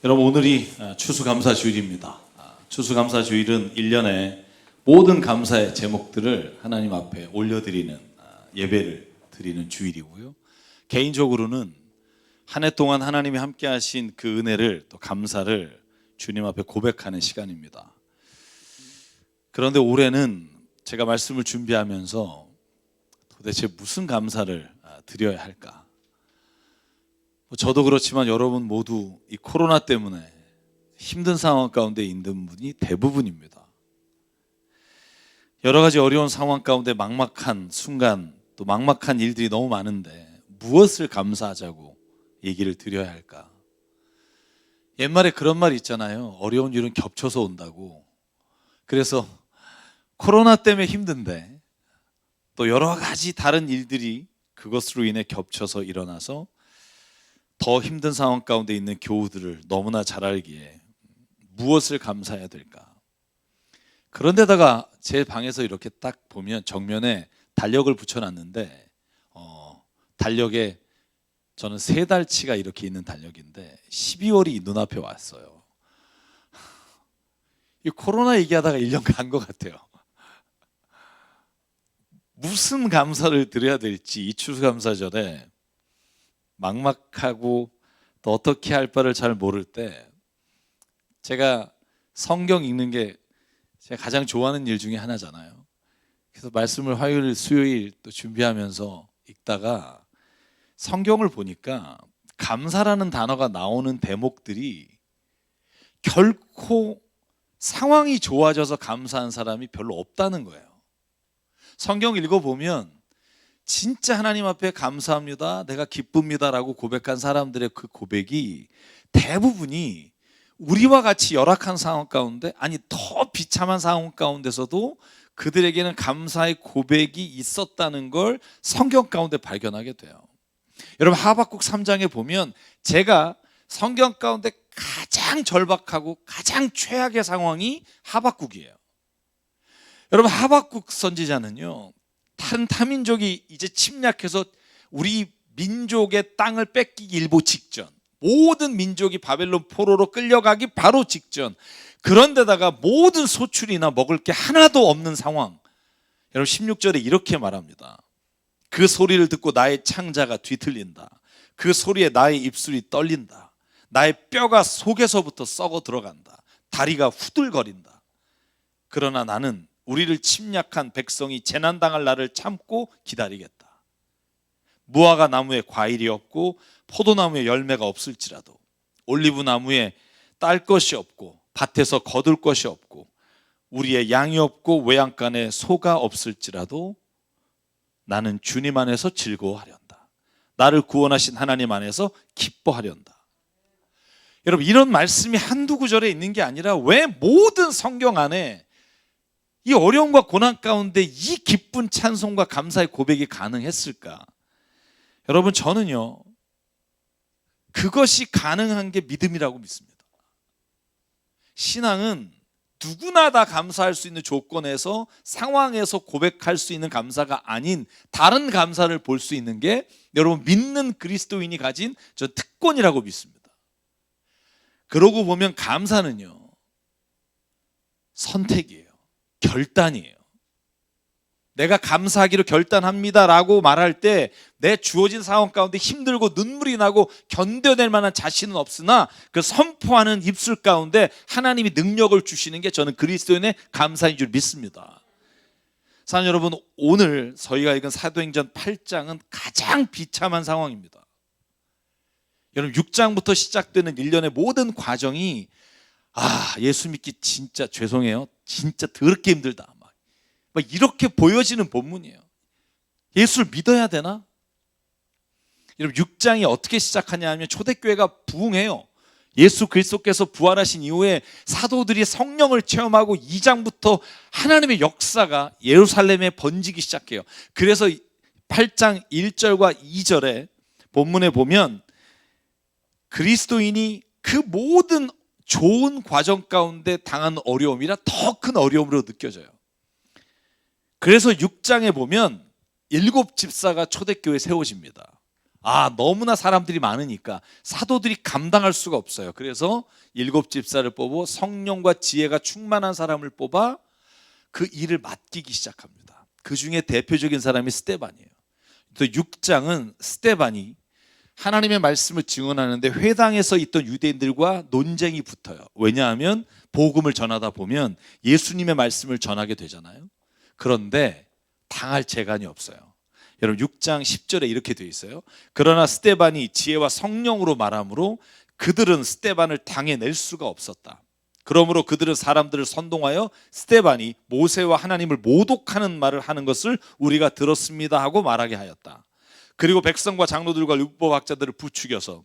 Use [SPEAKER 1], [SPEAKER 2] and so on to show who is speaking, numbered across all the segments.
[SPEAKER 1] 여러분, 오늘이 추수감사주일입니다. 추수감사주일은 1년에 모든 감사의 제목들을 하나님 앞에 올려드리는 예배를 드리는 주일이고요. 개인적으로는 한 해 동안 하나님이 함께 하신 그 은혜를, 또 감사를 주님 앞에 고백하는 시간입니다. 그런데 올해는 제가 말씀을 준비하면서 도대체 무슨 감사를 드려야 할까? 저도 그렇지만 여러분 모두 이 코로나 때문에 힘든 상황 가운데 있는 분이 대부분입니다. 여러 가지 어려운 상황 가운데 막막한 순간, 또 막막한 일들이 너무 많은데 무엇을 감사하자고 얘기를 드려야 할까? 옛말에 그런 말 있잖아요. 어려운 일은 겹쳐서 온다고. 그래서 코로나 때문에 힘든데 또 여러 가지 다른 일들이 그것으로 인해 겹쳐서 일어나서 더 힘든 상황 가운데 있는 교우들을 너무나 잘 알기에 무엇을 감사해야 될까? 그런데다가 제 방에서 이렇게 딱 보면 정면에 달력을 붙여놨는데 달력에 저는 3달치가 이렇게 있는 달력인데 12월이 눈앞에 왔어요. 이 코로나 얘기하다가 1년 간 것 같아요. 무슨 감사를 드려야 될지 이 추수감사절에 막막하고 또 어떻게 할 바를 잘 모를 때 제가 성경 읽는 게 제가 가장 좋아하는 일 중에 하나잖아요. 그래서 말씀을 화요일, 수요일 또 준비하면서 읽다가 성경을 보니까 감사라는 단어가 나오는 대목들이 결코 상황이 좋아져서 감사한 사람이 별로 없다는 거예요. 성경 읽어보면 진짜 하나님 앞에 감사합니다, 내가 기쁩니다라고 고백한 사람들의 그 고백이 대부분이 우리와 같이 열악한 상황 가운데, 아니 더 비참한 상황 가운데서도 그들에게는 감사의 고백이 있었다는 걸 성경 가운데 발견하게 돼요. 여러분, 하박국 3장에 보면 제가 성경 가운데 가장 절박하고 가장 최악의 상황이 하박국이에요. 여러분, 하박국 선지자는요, 다른 타민족이 이제 침략해서 우리 민족의 땅을 뺏기기 일보 직전, 모든 민족이 바벨론 포로로 끌려가기 바로 직전, 그런데다가 모든 소출이나 먹을 게 하나도 없는 상황. 여러분, 16절에 이렇게 말합니다. 그 소리를 듣고 나의 창자가 뒤틀린다. 그 소리에 나의 입술이 떨린다. 나의 뼈가 속에서부터 썩어 들어간다. 다리가 후들거린다. 그러나 나는 우리를 침략한 백성이 재난당할 날을 참고 기다리겠다. 무화과 나무에 과일이 없고 포도나무에 열매가 없을지라도, 올리브 나무에 딸 것이 없고 밭에서 거둘 것이 없고 우리의 양이 없고 외양간에 소가 없을지라도 나는 주님 안에서 즐거워하련다. 나를 구원하신 하나님 안에서 기뻐하련다. 여러분, 이런 말씀이 한두 구절에 있는 게 아니라 왜 모든 성경 안에 이 어려움과 고난 가운데 이 기쁜 찬송과 감사의 고백이 가능했을까? 여러분, 저는요, 그것이 가능한 게 믿음이라고 믿습니다. 신앙은 누구나 다 감사할 수 있는 조건에서, 상황에서 고백할 수 있는 감사가 아닌 다른 감사를 볼 수 있는 게 여러분 믿는 그리스도인이 가진 저 특권이라고 믿습니다. 그러고 보면 감사는요, 선택이에요. 결단이에요. 내가 감사하기로 결단합니다라고 말할 때 내 주어진 상황 가운데 힘들고 눈물이 나고 견뎌낼 만한 자신은 없으나 그 선포하는 입술 가운데 하나님이 능력을 주시는 게 저는 그리스도인의 감사인 줄 믿습니다. 사랑하는 여러분, 오늘 저희가 읽은 사도행전 8장은 가장 비참한 상황입니다. 여러분, 6장부터 시작되는 일련의 모든 과정이 예수 믿기 진짜 죄송해요, 진짜 더럽게 힘들다, 막 이렇게 보여지는 본문이에요. 예수를 믿어야 되나? 여러분, 6장이 어떻게 시작하냐 하면 초대교회가 부흥해요. 예수 그리스도께서 부활하신 이후에 사도들이 성령을 체험하고 2장부터 하나님의 역사가 예루살렘에 번지기 시작해요. 그래서 8장 1절과 2절에 본문에 보면 그리스도인이 그 모든 좋은 과정 가운데 당한 어려움이라 더 큰 어려움으로 느껴져요. 그래서 6장에 보면 7 집사가 초대교회에 세워집니다. 너무나 사람들이 많으니까 사도들이 감당할 수가 없어요. 그래서 7집사를 뽑고 성령과 지혜가 충만한 사람을 뽑아 그 일을 맡기기 시작합니다. 그 중에 대표적인 사람이 스데반이에요. 또 6장은 스데반이 하나님의 말씀을 증언하는데 회당에서 있던 유대인들과 논쟁이 붙어요. 왜냐하면 복음을 전하다 보면 예수님의 말씀을 전하게 되잖아요. 그런데 당할 재간이 없어요. 여러분 6장 10절에 이렇게 되어 있어요. 그러나 스데반이 지혜와 성령으로 말하므로 그들은 스데반을 당해낼 수가 없었다. 그러므로 그들은 사람들을 선동하여 스데반이 모세와 하나님을 모독하는 말을 하는 것을 우리가 들었습니다 하고 말하게 하였다. 그리고 백성과 장로들과 율법학자들을 부추겨서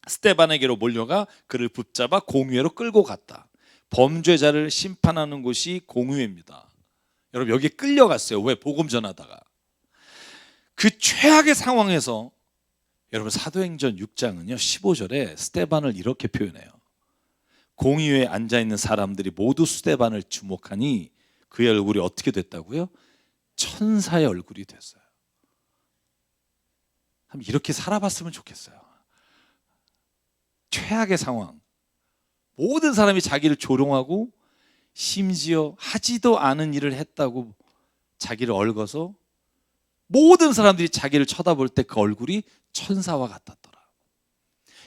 [SPEAKER 1] 스데반에게로 몰려가 그를 붙잡아 공회로 끌고 갔다. 범죄자를 심판하는 곳이 공회입니다. 여러분 여기에 끌려갔어요. 왜? 복음 전하다가. 그 최악의 상황에서 여러분 사도행전 6장은요 15절에 스데반을 이렇게 표현해요. 공의회에 앉아있는 사람들이 모두 스데반을 주목하니 그의 얼굴이 어떻게 됐다고요? 천사의 얼굴이 됐어요. 이렇게 살아봤으면 좋겠어요. 최악의 상황, 모든 사람이 자기를 조롱하고 심지어 하지도 않은 일을 했다고 자기를 얽어서 모든 사람들이 자기를 쳐다볼 때 그 얼굴이 천사와 같았더라.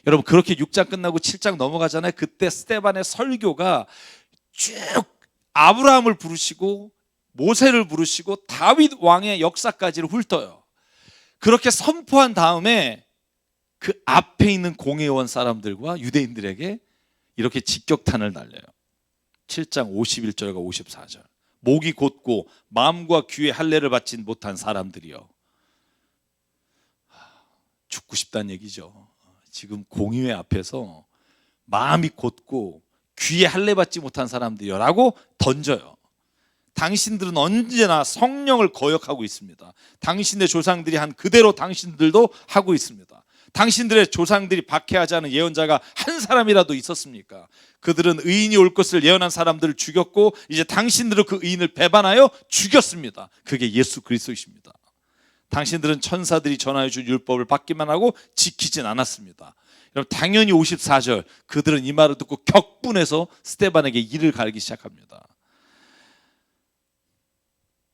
[SPEAKER 1] 여러분 그렇게 6장 끝나고 7장 넘어가잖아요. 그때 스데반의 설교가 쭉 아브라함을 부르시고 모세를 부르시고 다윗 왕의 역사까지를 훑어요. 그렇게 선포한 다음에 그 앞에 있는 공회원 사람들과 유대인들에게 이렇게 직격탄을 날려요. 7장 51절과 54절. 목이 곧고 마음과 귀에 할례를 받지 못한 사람들이요. 죽고 싶다는 얘기죠. 지금 공의회 앞에서 마음이 곧고 귀에 할례 받지 못한 사람들이요 라고 던져요. 당신들은 언제나 성령을 거역하고 있습니다. 당신의 조상들이 한 그대로 당신들도 하고 있습니다. 당신들의 조상들이 박해하지 않은 예언자가 한 사람이라도 있었습니까? 그들은 의인이 올 것을 예언한 사람들을 죽였고 이제 당신들은 그 의인을 배반하여 죽였습니다. 그게 예수 그리스도이십니다. 당신들은 천사들이 전하여 준 율법을 받기만 하고 지키진 않았습니다. 여러분 당연히 54절 그들은 이 말을 듣고 격분해서 스데반에게 이를 갈기 시작합니다.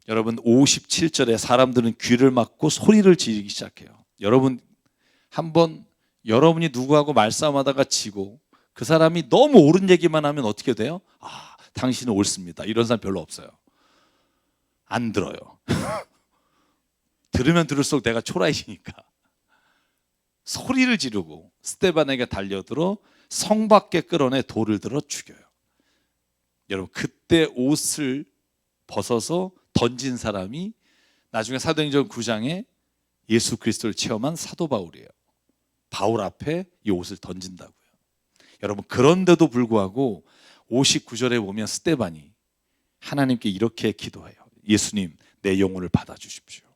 [SPEAKER 1] 여러분 57절에 사람들은 귀를 막고 소리를 지르기 시작해요. 여러분 한번 여러분이 누구하고 말싸움하다가 지고 그 사람이 너무 옳은 얘기만 하면 어떻게 돼요? 당신은 옳습니다. 이런 사람 별로 없어요. 안 들어요. 들으면 들을수록 내가 초라해지니까 소리를 지르고 스데반에게 달려들어 성 밖에 끌어내 돌을 들어 죽여요. 여러분 그때 옷을 벗어서 던진 사람이 나중에 사도행전 9장에 예수 그리스도를 체험한 사도 바울이에요. 바울 앞에 이 옷을 던진다고요. 여러분 그런데도 불구하고 59절에 보면 스데반이 하나님께 이렇게 기도해요. 예수님 내 영혼을 받아주십시오.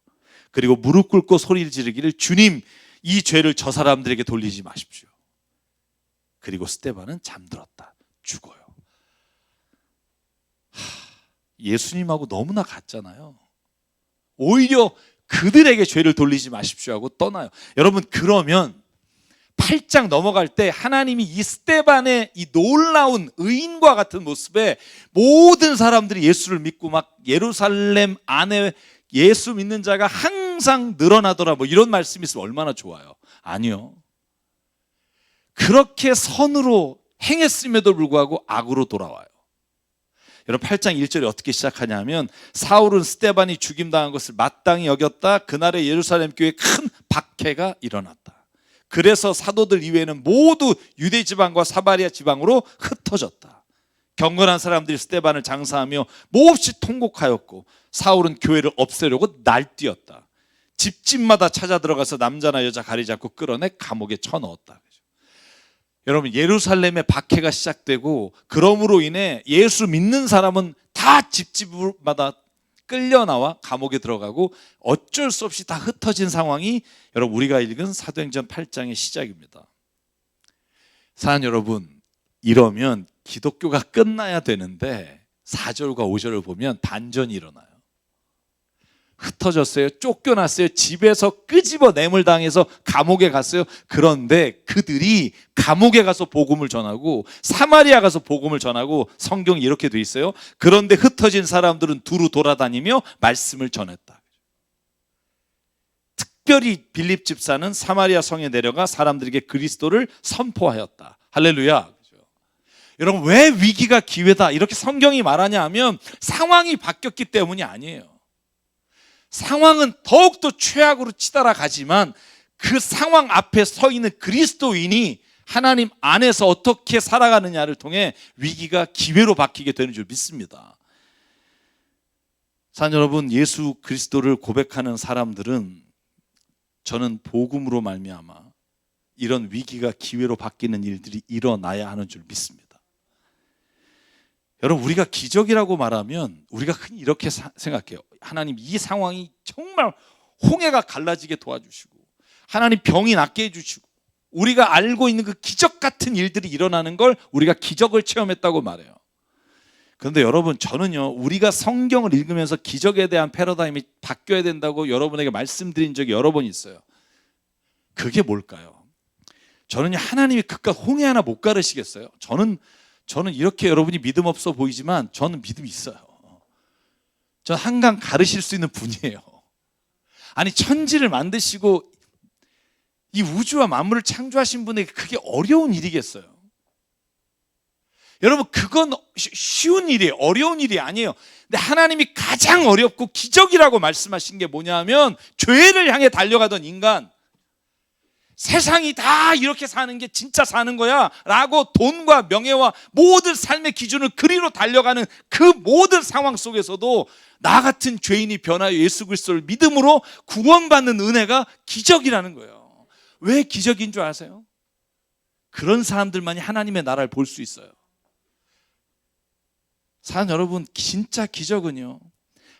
[SPEAKER 1] 그리고 무릎 꿇고 소리를 지르기를 주님 이 죄를 저 사람들에게 돌리지 마십시오. 그리고 스데반은 잠들었다. 죽어요. 예수님하고 너무나 같잖아요. 오히려 그들에게 죄를 돌리지 마십시오 하고 떠나요. 여러분 그러면 8장 넘어갈 때 하나님이 이 스데반의 이 놀라운 의인과 같은 모습에 모든 사람들이 예수를 믿고 막 예루살렘 안에 예수 믿는 자가 항상 늘어나더라 뭐 이런 말씀이 있으면 얼마나 좋아요. 아니요. 그렇게 선으로 행했음에도 불구하고 악으로 돌아와요. 여러분 8장 1절이 어떻게 시작하냐면 사울은 스데반이 죽임당한 것을 마땅히 여겼다. 그날의 예루살렘 교회에 큰 박해가 일어났다. 그래서 사도들 이외에는 모두 유대 지방과 사마리아 지방으로 흩어졌다. 경건한 사람들이 스데반을 장사하며 몹시 통곡하였고 사울은 교회를 없애려고 날뛰었다. 집집마다 찾아 들어가서 남자나 여자 가리지 않고 끌어내 감옥에 쳐넣었다. 여러분 예루살렘의 박해가 시작되고 그러므로 인해 예수 믿는 사람은 다 집집마다 끌려 나와 감옥에 들어가고 어쩔 수 없이 다 흩어진 상황이 여러분 우리가 읽은 사도행전 8장의 시작입니다. 사랑하는 여러분 이러면 기독교가 끝나야 되는데 4절과 5절을 보면 반전이 일어나요. 흩어졌어요. 쫓겨났어요. 집에서 끄집어냄을 당해서 감옥에 갔어요. 그런데 그들이 감옥에 가서 복음을 전하고 사마리아 가서 복음을 전하고, 성경이 이렇게 돼 있어요. 그런데 흩어진 사람들은 두루 돌아다니며 말씀을 전했다. 특별히 빌립 집사는 사마리아 성에 내려가 사람들에게 그리스도를 선포하였다. 할렐루야. 여러분, 왜 위기가 기회다 이렇게 성경이 말하냐 하면 상황이 바뀌었기 때문이 아니에요. 상황은 더욱더 최악으로 치달아 가지만 그 상황 앞에 서 있는 그리스도인이 하나님 안에서 어떻게 살아가느냐를 통해 위기가 기회로 바뀌게 되는 줄 믿습니다. 사랑하는 여러분, 예수 그리스도를 고백하는 사람들은 저는 복음으로 말미암아 이런 위기가 기회로 바뀌는 일들이 일어나야 하는 줄 믿습니다. 여러분, 우리가 기적이라고 말하면 우리가 흔히 이렇게 생각해요. 하나님, 이 상황이 정말 홍해가 갈라지게 도와주시고 하나님 병이 낫게 해주시고 우리가 알고 있는 그 기적 같은 일들이 일어나는 걸 우리가 기적을 체험했다고 말해요. 그런데 여러분, 저는요, 우리가 성경을 읽으면서 기적에 대한 패러다임이 바뀌어야 된다고 여러분에게 말씀드린 적이 여러 번 있어요. 그게 뭘까요? 저는요, 하나님이 그깟 홍해 하나 못 가르시겠어요? 저는 이렇게 여러분이 믿음 없어 보이지만 저는 믿음이 있어요. 전 한강 가르실 수 있는 분이에요. 아니, 천지를 만드시고 이 우주와 만물을 창조하신 분에게 그게 어려운 일이겠어요? 여러분, 그건 쉬운 일이에요. 어려운 일이 아니에요. 근데 하나님이 가장 어렵고 기적이라고 말씀하신 게 뭐냐 하면, 죄를 향해 달려가던 인간, 세상이 다 이렇게 사는 게 진짜 사는 거야 라고 돈과 명예와 모든 삶의 기준을 그리로 달려가는 그 모든 상황 속에서도 나 같은 죄인이 변하여 예수 그리스도를 믿음으로 구원받는 은혜가 기적이라는 거예요. 왜 기적인 줄 아세요? 그런 사람들만이 하나님의 나라를 볼 수 있어요. 사랑하는 여러분, 진짜 기적은요,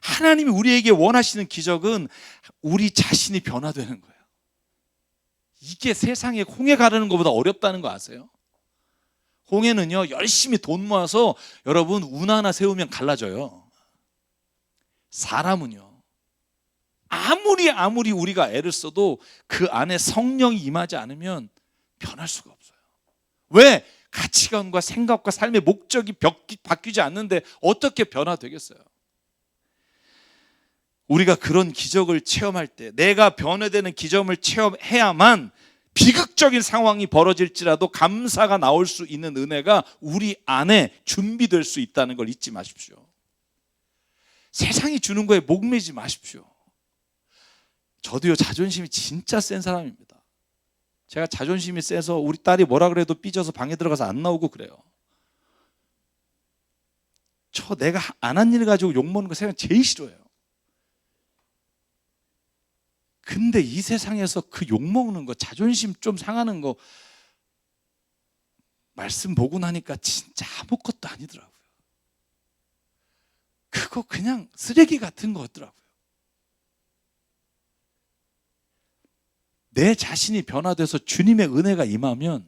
[SPEAKER 1] 하나님이 우리에게 원하시는 기적은 우리 자신이 변화되는 거예요. 이게 세상에 홍해 가르는 것보다 어렵다는 거 아세요? 홍해는요, 열심히 돈 모아서 여러분 운 하나 세우면 갈라져요. 사람은요, 아무리 우리가 애를 써도 그 안에 성령이 임하지 않으면 변할 수가 없어요. 왜? 가치관과 생각과 삶의 목적이 바뀌지 않는데 어떻게 변화되겠어요? 우리가 그런 기적을 체험할 때, 내가 변화되는 기적을 체험해야만 비극적인 상황이 벌어질지라도 감사가 나올 수 있는 은혜가 우리 안에 준비될 수 있다는 걸 잊지 마십시오. 세상이 주는 거에 목매지 마십시오. 저도요, 자존심이 진짜 센 사람입니다. 제가 자존심이 세서 우리 딸이 뭐라 그래도 삐져서 방에 들어가서 안 나오고 그래요. 내가 안 한 일 가지고 욕먹는 거 세상 제일 싫어해요. 근데 이 세상에서 그 욕먹는 거, 자존심 좀 상하는 거 말씀 보고 나니까 진짜 아무것도 아니더라고요. 그거 그냥 쓰레기 같은 거였더라고요. 내 자신이 변화돼서 주님의 은혜가 임하면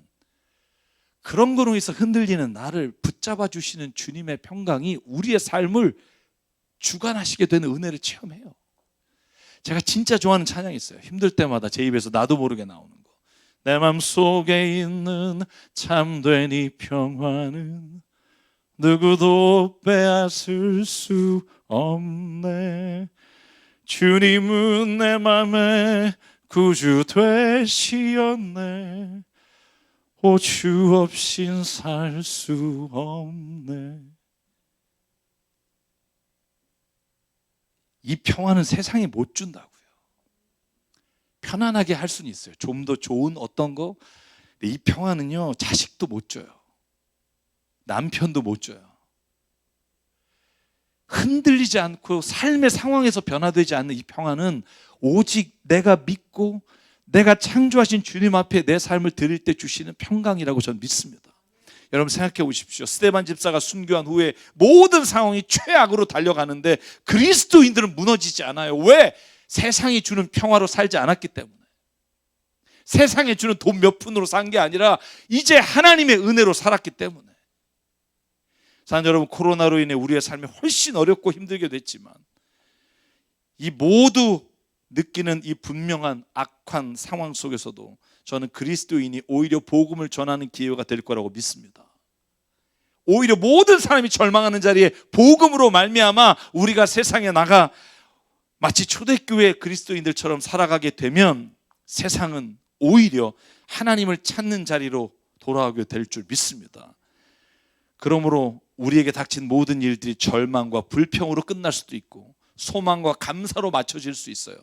[SPEAKER 1] 그런 거로 해서 흔들리는 나를 붙잡아 주시는 주님의 평강이 우리의 삶을 주관하시게 되는 은혜를 체험해요. 제가 진짜 좋아하는 찬양이 있어요. 힘들 때마다 제 입에서 나도 모르게 나오는 거. 내 맘속에 있는 참된 이 평화는 누구도 빼앗을 수 없네. 주님은 내 맘에 구주 되시었네. 오, 주 없인 살 수 없네. 이 평화는 세상이 못 준다고요. 편안하게 할 수는 있어요. 좀 더 좋은 어떤 거. 근데 이 평화는요, 자식도 못 줘요. 남편도 못 줘요. 흔들리지 않고 삶의 상황에서 변화되지 않는 이 평화는 오직 내가 믿고 내가 창조하신 주님 앞에 내 삶을 드릴 때 주시는 평강이라고 저는 믿습니다. 여러분, 생각해 보십시오. 스데반 집사가 순교한 후에 모든 상황이 최악으로 달려가는데 그리스도인들은 무너지지 않아요. 왜? 세상이 주는 평화로 살지 않았기 때문에. 세상에 주는 돈 몇 푼으로 산 게 아니라 이제 하나님의 은혜로 살았기 때문에. 사랑하는 여러분, 코로나로 인해 우리의 삶이 훨씬 어렵고 힘들게 됐지만 이 모두 느끼는 이 분명한 악한 상황 속에서도 저는 그리스도인이 오히려 복음을 전하는 기회가 될 거라고 믿습니다. 오히려 모든 사람이 절망하는 자리에 복음으로 말미암아 우리가 세상에 나가 마치 초대교회 그리스도인들처럼 살아가게 되면 세상은 오히려 하나님을 찾는 자리로 돌아오게 될 줄 믿습니다. 그러므로 우리에게 닥친 모든 일들이 절망과 불평으로 끝날 수도 있고 소망과 감사로 맞춰질 수 있어요.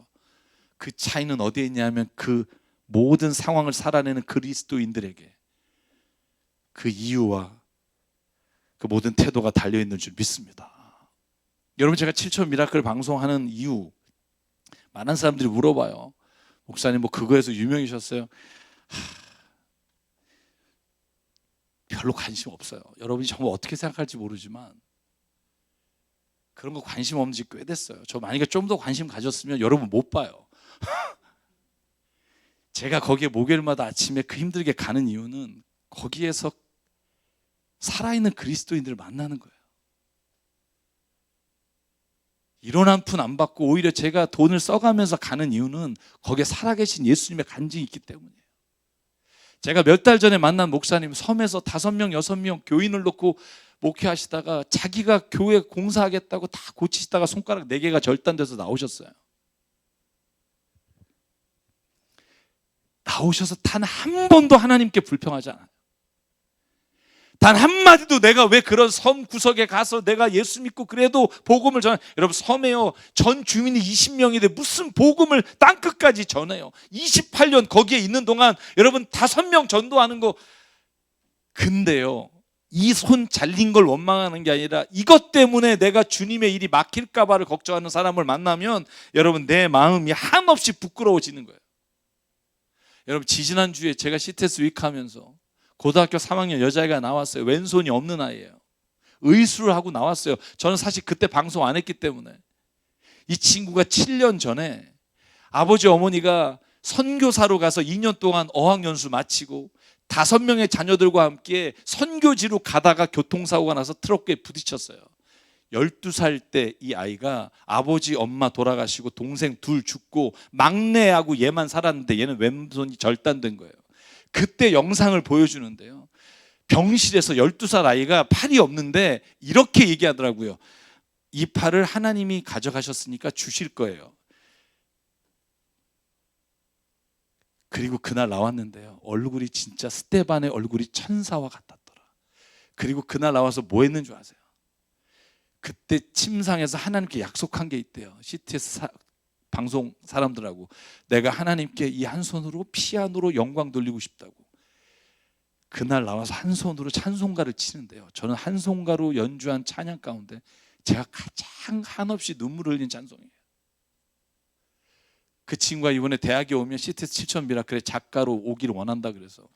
[SPEAKER 1] 그 차이는 어디에 있냐면 그 모든 상황을 살아내는 그리스도인들에게 그 이유와 그 모든 태도가 달려있는 줄 믿습니다. 여러분, 제가 7천 미라클 방송하는 이유 많은 사람들이 물어봐요. 목사님 뭐 그거에서 유명해졌어요? 별로 관심 없어요. 여러분이 정말 어떻게 생각할지 모르지만 그런 거 관심 없는 지 꽤 됐어요. 저 만약에 좀 더 관심 가졌으면 여러분 못 봐요. 제가 거기에 목요일마다 아침에 그 힘들게 가는 이유는 거기에서 살아있는 그리스도인들을 만나는 거예요. 이론 한 푼 안 받고 오히려 제가 돈을 써가면서 가는 이유는 거기에 살아계신 예수님의 간증이 있기 때문이에요. 제가 몇 달 전에 만난 목사님, 섬에서 5명, 6명 교인을 놓고 목회하시다가 자기가 교회 공사하겠다고 다 고치시다가 손가락 4개가 절단돼서 나오셨어요. 나오셔서 단 한 번도 하나님께 불평하지 않아요. 단 한마디도 내가 왜 그런 섬 구석에 가서 내가 예수 믿고 그래도 복음을 전해. 여러분, 섬에요 전 주민이 20명인데 무슨 복음을 땅끝까지 전해요. 28년 거기에 있는 동안 여러분 5명 전도하는 거. 근데요, 이 손 잘린 걸 원망하는 게 아니라 이것 때문에 내가 주님의 일이 막힐까 봐를 걱정하는 사람을 만나면 여러분 내 마음이 한없이 부끄러워지는 거예요. 여러분, 지지난주에 제가 CTS 윅하면서 고등학교 3학년 여자애가 나왔어요. 왼손이 없는 아이예요. 의술을 하고 나왔어요. 저는 사실 그때 방송 안 했기 때문에. 이 친구가 7년 전에 아버지 어머니가 선교사로 가서 2년 동안 어학연수 마치고 5명의 자녀들과 함께 선교지로 가다가 교통사고가 나서 트럭에 부딪혔어요. 12살 때 이 아이가 아버지 엄마 돌아가시고 동생 둘 죽고 막내하고 얘만 살았는데 얘는 왼손이 절단된 거예요. 그때 영상을 보여주는데요, 병실에서 12살 아이가 팔이 없는데 이렇게 얘기하더라고요. 이 팔을 하나님이 가져가셨으니까 주실 거예요. 그리고 그날 나왔는데요, 얼굴이 진짜 스테반의 얼굴이 천사와 같았더라. 그리고 그날 나와서 뭐 했는 줄 아세요? 그때 침상에서 하나님께 약속한 게 있대요. CTS 방송 사람들하고 내가 하나님께 이 한 손으로 피아노로 영광 돌리고 싶다고. 그날 나와서 한 손으로 찬송가를 치는데요, 저는 한 손가로 연주한 찬양 가운데 제가 가장 한없이 눈물을 흘린 찬송이에요. 그 친구가 이번에 대학에 오면 CTS 7천 미라클의 작가로 오기를 원한다 그래서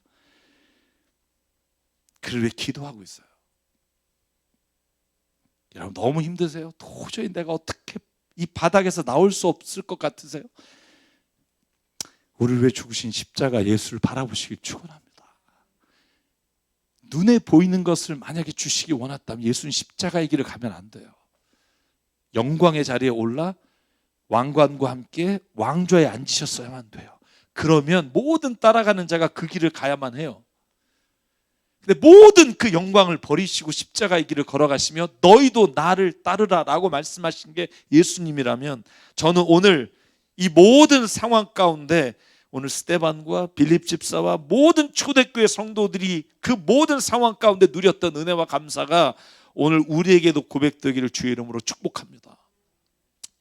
[SPEAKER 1] 그를 위해 기도하고 있어요. 여러분, 너무 힘드세요? 도저히 내가 어떻게 이 바닥에서 나올 수 없을 것 같으세요? 우리를 위해 죽으신 십자가 예수를 바라보시길 축원합니다. 눈에 보이는 것을 만약에 주시기 원했다면 예수는 십자가의 길을 가면 안 돼요. 영광의 자리에 올라 왕관과 함께 왕좌에 앉으셨어야만 돼요. 그러면 모든 따라가는 자가 그 길을 가야만 해요. 근데 모든 그 영광을 버리시고 십자가의 길을 걸어가시며 너희도 나를 따르라 라고 말씀하신 게 예수님이라면, 저는 오늘 이 모든 상황 가운데 오늘 스데반과 빌립 집사와 모든 초대교회 성도들이 그 모든 상황 가운데 누렸던 은혜와 감사가 오늘 우리에게도 고백되기를 주의 이름으로 축복합니다.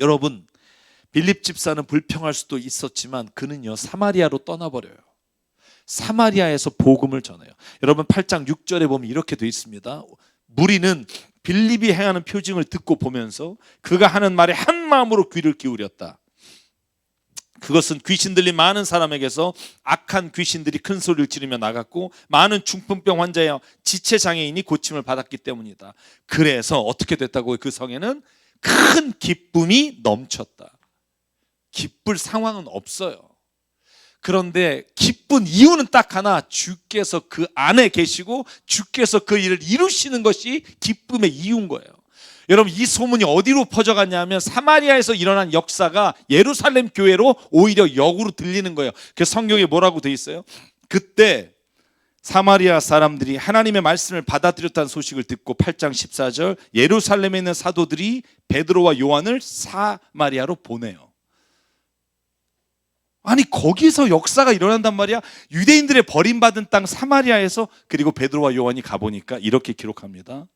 [SPEAKER 1] 여러분, 빌립 집사는 불평할 수도 있었지만 그는요 사마리아로 떠나버려요. 사마리아에서 복음을 전해요. 여러분 8장 6절에 보면 이렇게 되어 있습니다. 무리는 빌립이 행하는 표징을 듣고 보면서 그가 하는 말에 한 마음으로 귀를 기울였다. 그것은 귀신 들린 많은 사람에게서 악한 귀신들이 큰 소리를 지르며 나갔고 많은 중풍병 환자와 지체 장애인이 고침을 받았기 때문이다. 그래서 어떻게 됐다고? 그 성에는 큰 기쁨이 넘쳤다. 기쁠 상황은 없어요. 그런데 기쁜 이유는 딱 하나, 주께서 그 안에 계시고 주께서 그 일을 이루시는 것이 기쁨의 이유인 거예요. 여러분, 이 소문이 어디로 퍼져갔냐면 사마리아에서 일어난 역사가 예루살렘 교회로 오히려 역으로 들리는 거예요. 그 성경에 뭐라고 돼 있어요? 그때 사마리아 사람들이 하나님의 말씀을 받아들였다는 소식을 듣고 8장 14절, 예루살렘에 있는 사도들이 베드로와 요한을 사마리아로 보내요. 아니, 거기서 역사가 일어난단 말이야. 유대인들의 버림받은 땅 사마리아에서. 그리고 베드로와 요한이 가보니까 이렇게 기록합니다.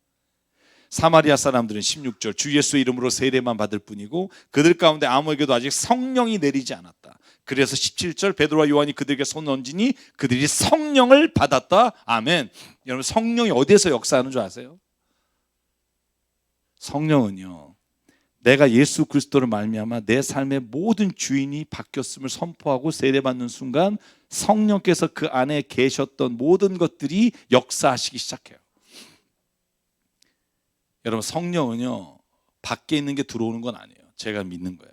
[SPEAKER 1] 사마리아 사람들은 16절, 주 예수의 이름으로 세례만 받을 뿐이고 그들 가운데 아무에게도 아직 성령이 내리지 않았다. 그래서 17절, 베드로와 요한이 그들에게 손 얹으니 그들이 성령을 받았다. 아멘. 여러분, 성령이 어디에서 역사하는 줄 아세요? 성령은요, 내가 예수 그리스도를 말미암아 내 삶의 모든 주인이 바뀌었음을 선포하고 세례받는 순간 성령께서 그 안에 계셨던 모든 것들이 역사하시기 시작해요. 여러분, 성령은요, 밖에 있는 게 들어오는 건 아니에요. 제가 믿는 거예요.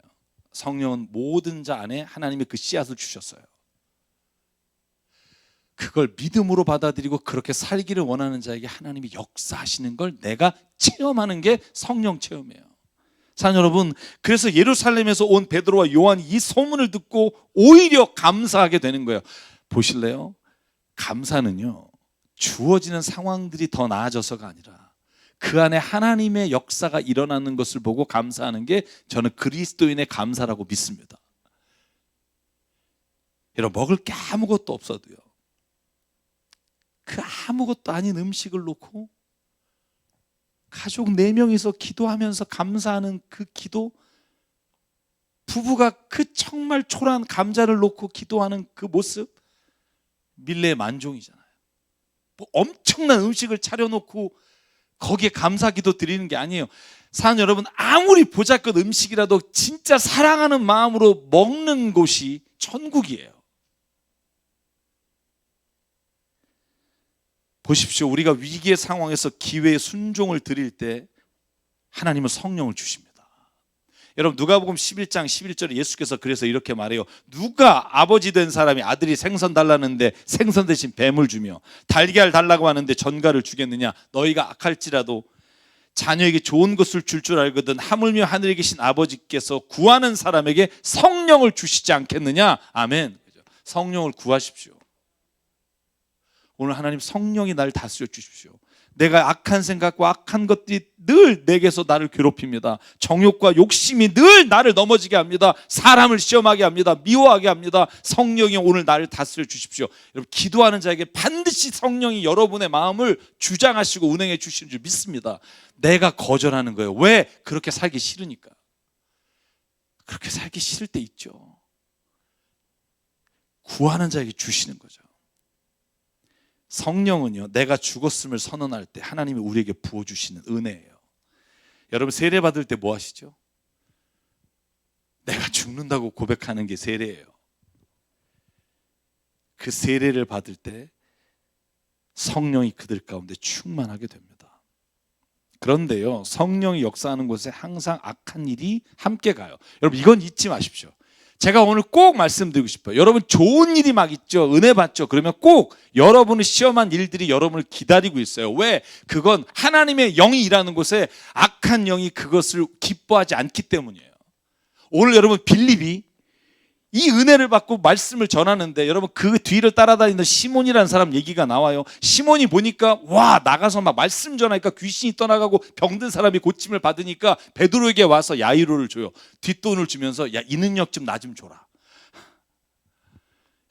[SPEAKER 1] 성령은 모든 자 안에 하나님의 그 씨앗을 주셨어요. 그걸 믿음으로 받아들이고 그렇게 살기를 원하는 자에게 하나님이 역사하시는 걸 내가 체험하는 게 성령 체험이에요. 사랑하는 여러분, 그래서 예루살렘에서 온 베드로와 요한이 이 소문을 듣고 오히려 감사하게 되는 거예요. 보실래요? 감사는요, 주어지는 상황들이 더 나아져서가 아니라 그 안에 하나님의 역사가 일어나는 것을 보고 감사하는 게 저는 그리스도인의 감사라고 믿습니다. 여러분, 먹을 게 아무것도 없어도요, 그 아무것도 아닌 음식을 놓고 가족 4명이서 기도하면서 감사하는 그 기도, 부부가 그 정말 초라한 감자를 놓고 기도하는 그 모습, 밀레의 만종이잖아요. 뭐 엄청난 음식을 차려놓고 거기에 감사기도 드리는 게 아니에요. 사랑하는 여러분, 아무리 보잘것 음식이라도 진짜 사랑하는 마음으로 먹는 곳이 천국이에요. 보십시오. 우리가 위기의 상황에서 기회의 순종을 드릴 때 하나님은 성령을 주십니다. 여러분, 누가복음 11장 11절에 예수께서 그래서 이렇게 말해요. 누가 아버지 된 사람이 아들이 생선 달라는데 생선 대신 뱀을 주며 달걀 달라고 하는데 전갈을 주겠느냐? 너희가 악할지라도 자녀에게 좋은 것을 줄 줄 알거든 하물며 하늘에 계신 아버지께서 구하는 사람에게 성령을 주시지 않겠느냐? 아멘. 성령을 구하십시오. 오늘 하나님, 성령이 나를 다스려 주십시오. 내가 악한 생각과 악한 것들이 늘 내게서 나를 괴롭힙니다. 정욕과 욕심이 늘 나를 넘어지게 합니다. 사람을 시험하게 합니다. 미워하게 합니다. 성령이 오늘 나를 다스려 주십시오. 여러분, 기도하는 자에게 반드시 성령이 여러분의 마음을 주장하시고 운행해 주시는 줄 믿습니다. 내가 거절하는 거예요. 왜? 그렇게 살기 싫으니까. 그렇게 살기 싫을 때 있죠. 구하는 자에게 주시는 거죠. 성령은요, 내가 죽었음을 선언할 때 하나님이 우리에게 부어주시는 은혜예요. 여러분, 세례 받을 때 뭐 하시죠? 내가 죽는다고 고백하는 게 세례예요. 그 세례를 받을 때 성령이 그들 가운데 충만하게 됩니다. 그런데요, 성령이 역사하는 곳에 항상 악한 일이 함께 가요. 여러분, 이건 잊지 마십시오. 제가 오늘 꼭 말씀드리고 싶어요. 여러분, 좋은 일이 막 있죠. 은혜 받죠. 그러면 꼭 여러분을 시험한 일들이 여러분을 기다리고 있어요. 왜? 그건 하나님의 영이 일하는 곳에 악한 영이 그것을 기뻐하지 않기 때문이에요. 오늘 여러분, 빌립이 이 은혜를 받고 말씀을 전하는데 여러분, 그 뒤를 따라다니는 시몬이라는 사람 얘기가 나와요. 시몬이 보니까 와, 나가서 막 말씀 전하니까 귀신이 떠나가고 병든 사람이 고침을 받으니까 베드로에게 와서 야이로를 줘요. 뒷돈을 주면서 야, 이 능력 좀 나 좀 줘라.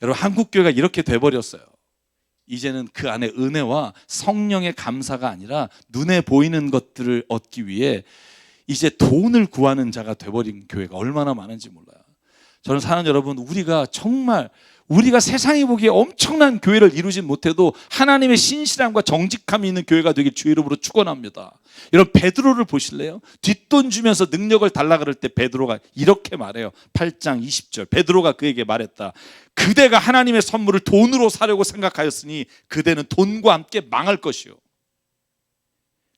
[SPEAKER 1] 여러분, 한국교회가 이렇게 돼버렸어요. 이제는 그 안에 은혜와 성령의 감사가 아니라 눈에 보이는 것들을 얻기 위해 이제 돈을 구하는 자가 돼버린 교회가 얼마나 많은지 몰라요. 저는 사랑하는 여러분, 우리가 정말 우리가 세상이 보기에 엄청난 교회를 이루진 못해도 하나님의 신실함과 정직함이 있는 교회가 되길 주의 이름으로 축원합니다. 여러분, 베드로를 보실래요? 뒷돈 주면서 능력을 달라 그럴 때 베드로가 이렇게 말해요. 8장 20절, 베드로가 그에게 말했다. 그대가 하나님의 선물을 돈으로 사려고 생각하였으니 그대는 돈과 함께 망할 것이요,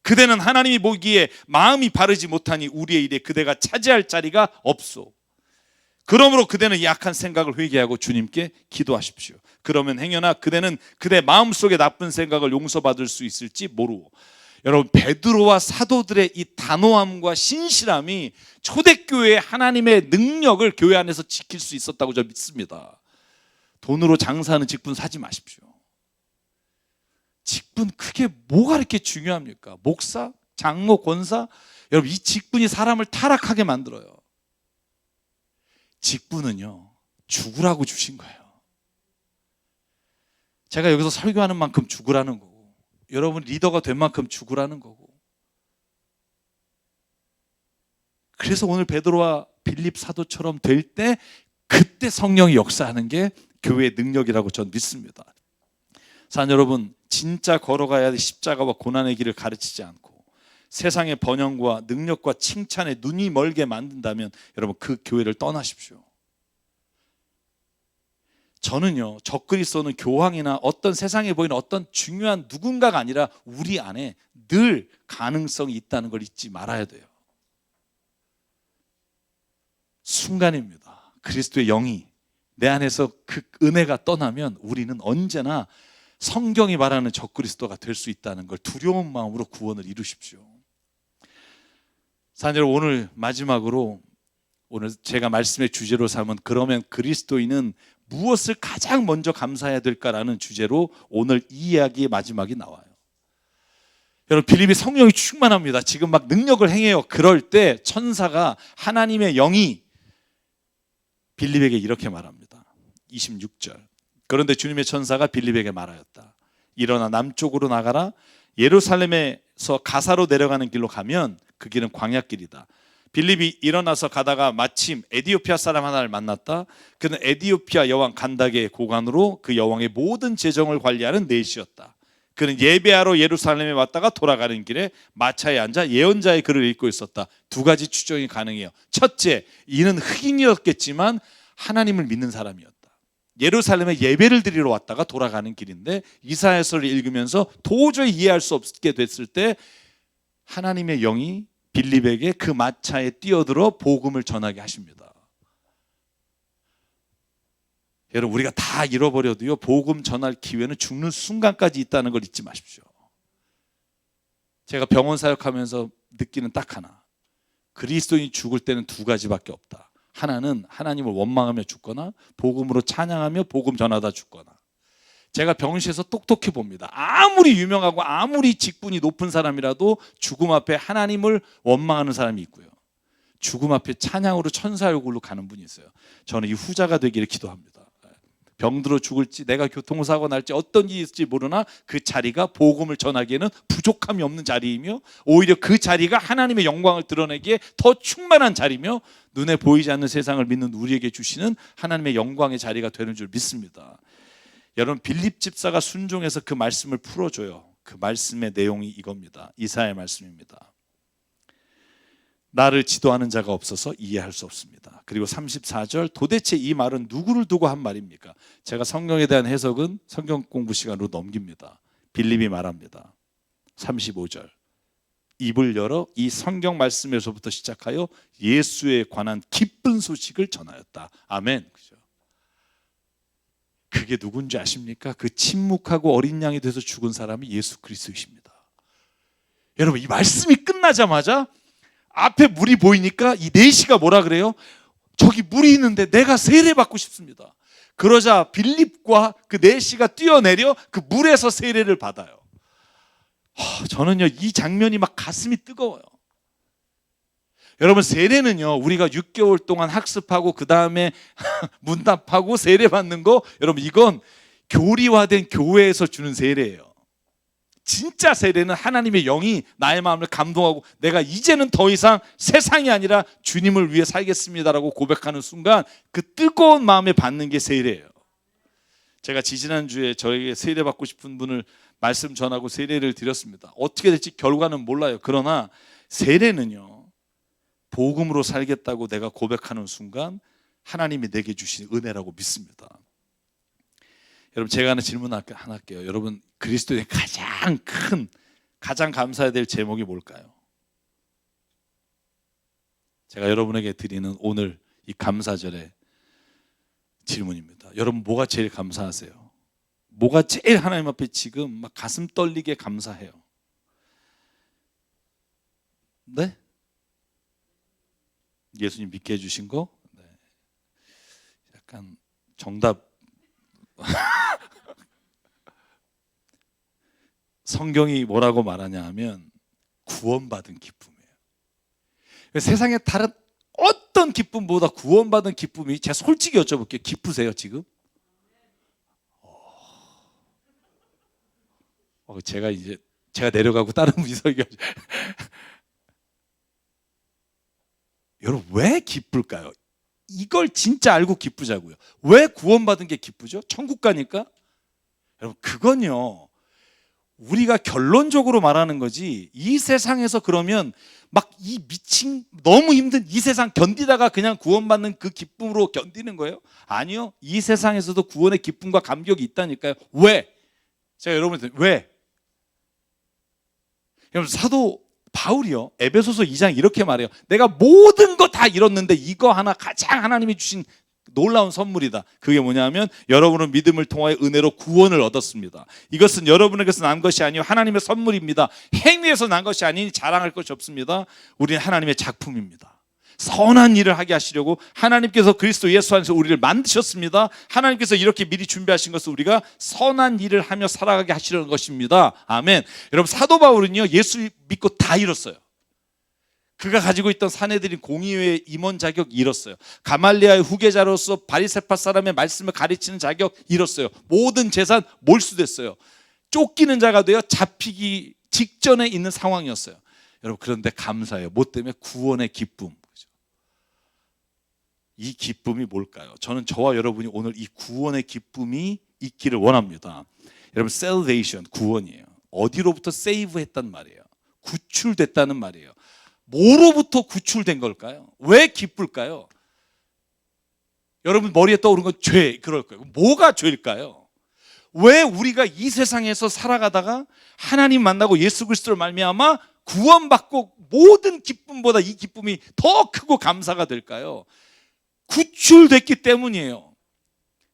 [SPEAKER 1] 그대는 하나님이 보기에 마음이 바르지 못하니 우리의 일에 그대가 차지할 자리가 없소. 그러므로 그대는 약한 생각을 회개하고 주님께 기도하십시오. 그러면 행여나 그대는 그대 마음속에 나쁜 생각을 용서받을 수 있을지 모르오. 여러분, 베드로와 사도들의 이 단호함과 신실함이 초대교회의 하나님의 능력을 교회 안에서 지킬 수 있었다고 저는 믿습니다. 돈으로 장사하는 직분 사지 마십시오. 직분 크게 뭐가 그렇게 중요합니까? 목사, 장로, 권사, 여러분 이 직분이 사람을 타락하게 만들어요. 직분은요, 죽으라고 주신 거예요. 제가 여기서 설교하는 만큼 죽으라는 거고, 여러분 리더가 된 만큼 죽으라는 거고. 그래서 오늘 베드로와 빌립 사도처럼 될 때 그때 성령이 역사하는 게 교회의 능력이라고 저는 믿습니다. 사랑 여러분, 진짜 걸어가야 할 십자가와 고난의 길을 가르치지 않고 세상의 번영과 능력과 칭찬에 눈이 멀게 만든다면 여러분 그 교회를 떠나십시오. 저는요, 적그리스도는 교황이나 어떤 세상에 보이는 어떤 중요한 누군가가 아니라 우리 안에 늘 가능성이 있다는 걸 잊지 말아야 돼요. 순간입니다. 그리스도의 영이 내 안에서 그 은혜가 떠나면 우리는 언제나 성경이 말하는 적그리스도가 될 수 있다는 걸 두려운 마음으로 구원을 이루십시오. 사랑 여러분, 오늘 마지막으로 오늘 제가 말씀의 주제로 삼은 그러면 그리스도인은 무엇을 가장 먼저 감사해야 될까라는 주제로 오늘 이 이야기의 마지막이 나와요. 여러분, 빌립이 성령이 충만합니다. 지금 막 능력을 행해요. 그럴 때 천사가 하나님의 영이 빌립에게 이렇게 말합니다. 26절. 그런데 주님의 천사가 빌립에게 말하였다. 일어나 남쪽으로 나가라. 예루살렘에서 가사로 내려가는 길로 가면 그 길은 광야길이다. 빌립이 일어나서 가다가 마침 에디오피아 사람 하나를 만났다. 그는 에디오피아 여왕 간다게의 고관으로 그 여왕의 모든 재정을 관리하는 내시였다. 그는 예배하러 예루살렘에 왔다가 돌아가는 길에 마차에 앉아 예언자의 글을 읽고 있었다. 두 가지 추정이 가능해요. 첫째, 이는 흑인이었겠지만 하나님을 믿는 사람이었다. 예루살렘에 예배를 드리러 왔다가 돌아가는 길인데 이사야서를 읽으면서 도저히 이해할 수 없게 됐을 때 하나님의 영이 빌립에게 그 마차에 뛰어들어 복음을 전하게 하십니다. 여러분, 우리가 다 잃어버려도요, 복음 전할 기회는 죽는 순간까지 있다는 걸 잊지 마십시오. 제가 병원 사역하면서 느끼는 딱 하나, 그리스도인이 죽을 때는 두 가지밖에 없다. 하나는 하나님을 원망하며 죽거나 복음으로 찬양하며 복음 전하다 죽거나. 제가 병실에서 똑똑히 봅니다. 아무리 유명하고 아무리 직분이 높은 사람이라도 죽음 앞에 하나님을 원망하는 사람이 있고요, 죽음 앞에 찬양으로 천사열굴로 가는 분이 있어요. 저는 이 후자가 되기를 기도합니다. 병들어 죽을지 내가 교통사고 날지 어떤 일이 있을지 모르나 그 자리가 복음을 전하기에는 부족함이 없는 자리이며 오히려 그 자리가 하나님의 영광을 드러내기에 더 충만한 자리며 눈에 보이지 않는 세상을 믿는 우리에게 주시는 하나님의 영광의 자리가 되는 줄 믿습니다. 여러분, 빌립 집사가 순종해서 그 말씀을 풀어줘요. 그 말씀의 내용이 이겁니다. 이사야의 말씀입니다. 나를 지도하는 자가 없어서 이해할 수 없습니다. 그리고 34절, 도대체 이 말은 누구를 두고 한 말입니까? 제가 성경에 대한 해석은 성경 공부 시간으로 넘깁니다. 빌립이 말합니다. 35절, 입을 열어 이 성경 말씀에서부터 시작하여 예수에 관한 기쁜 소식을 전하였다. 아멘. 그죠? 그게 누군지 아십니까? 그 침묵하고 어린 양이 돼서 죽은 사람이 예수 그리스도이십니다. 여러분, 이 말씀이 끝나자마자 앞에 물이 보이니까 이 내시가 뭐라 그래요? 저기 물이 있는데 내가 세례받고 싶습니다. 그러자 빌립과 그 내시가 뛰어내려 그 물에서 세례를 받아요. 저는요, 이 장면이 막 가슴이 뜨거워요. 여러분, 세례는요, 우리가 6개월 동안 학습하고 그 다음에 문답하고 세례받는 거, 여러분 이건 교리화된 교회에서 주는 세례예요. 진짜 세례는 하나님의 영이 나의 마음을 감동하고 내가 이제는 더 이상 세상이 아니라 주님을 위해 살겠습니다라고 고백하는 순간 그 뜨거운 마음에 받는 게 세례예요. 제가 지지난주에 저에게 세례 받고 싶은 분을 말씀 전하고 세례를 드렸습니다. 어떻게 될지 결과는 몰라요. 그러나 세례는요, 복음으로 살겠다고 내가 고백하는 순간 하나님이 내게 주신 은혜라고 믿습니다. 여러분, 제가 하는 질문 하나 할게요. 여러분, 그리스도의 가장 큰, 가장 감사해야 될 제목이 뭘까요? 제가 여러분에게 드리는 오늘 이 감사절의 질문입니다. 여러분, 뭐가 제일 감사하세요? 뭐가 제일 하나님 앞에 지금 막 가슴 떨리게 감사해요? 네? 예수님 믿게 해주신 거? 네. 약간 정답. 성경이 뭐라고 말하냐 하면 구원받은 기쁨이에요. 세상에 다른 어떤 기쁨보다 구원받은 기쁨이, 제가 솔직히 여쭤볼게요. 기쁘세요 지금? 제가 내려가고 다른 분이 설교. 여러분 왜 기쁠까요? 이걸 진짜 알고 기쁘자고요. 왜 구원받은 게 기쁘죠? 천국 가니까? 여러분 그건요, 우리가 결론적으로 말하는 거지, 이 세상에서 그러면 막 이 미친 너무 힘든 이 세상 견디다가 그냥 구원받는 그 기쁨으로 견디는 거예요? 아니요. 이 세상에서도 구원의 기쁨과 감격이 있다니까요. 왜? 제가 여러분한테 왜? 여러분 사도 바울이요, 에베소서 2장 이렇게 말해요. 내가 모든 거 다 잃었는데 이거 하나 가장 하나님이 주신 놀라운 선물이다. 그게 뭐냐면 여러분은 믿음을 통하여 은혜로 구원을 얻었습니다. 이것은 여러분에게서 난 것이 아니요 하나님의 선물입니다. 행위에서 난 것이 아니니 자랑할 것이 없습니다. 우리는 하나님의 작품입니다. 선한 일을 하게 하시려고 하나님께서 그리스도 예수 안에서 우리를 만드셨습니다. 하나님께서 이렇게 미리 준비하신 것은 우리가 선한 일을 하며 살아가게 하시려는 것입니다. 아멘. 여러분 사도 바울은요, 예수 믿고 다 잃었어요. 그가 가지고 있던 사내들인 공의회 임원 자격 잃었어요. 가말리아의 후계자로서 바리새파 사람의 말씀을 가르치는 자격 잃었어요. 모든 재산 몰수됐어요. 쫓기는 자가 되어 잡히기 직전에 있는 상황이었어요. 여러분 그런데 감사해요. 뭐 때문에? 구원의 기쁨. 이 기쁨이 뭘까요? 저는 저와 여러분이 오늘 이 구원의 기쁨이 있기를 원합니다. 여러분 salvation, 구원이에요. 어디로부터 save 했단 말이에요? 구출됐다는 말이에요. 뭐로부터 구출된 걸까요? 왜 기쁠까요? 여러분 머리에 떠오르는 건 죄, 그럴 거예요. 뭐가 죄일까요? 왜 우리가 이 세상에서 살아가다가 하나님 만나고 예수 그리스도를 말미암아 구원받고 모든 기쁨보다 이 기쁨이 더 크고 감사가 될까요? 구출됐기 때문이에요.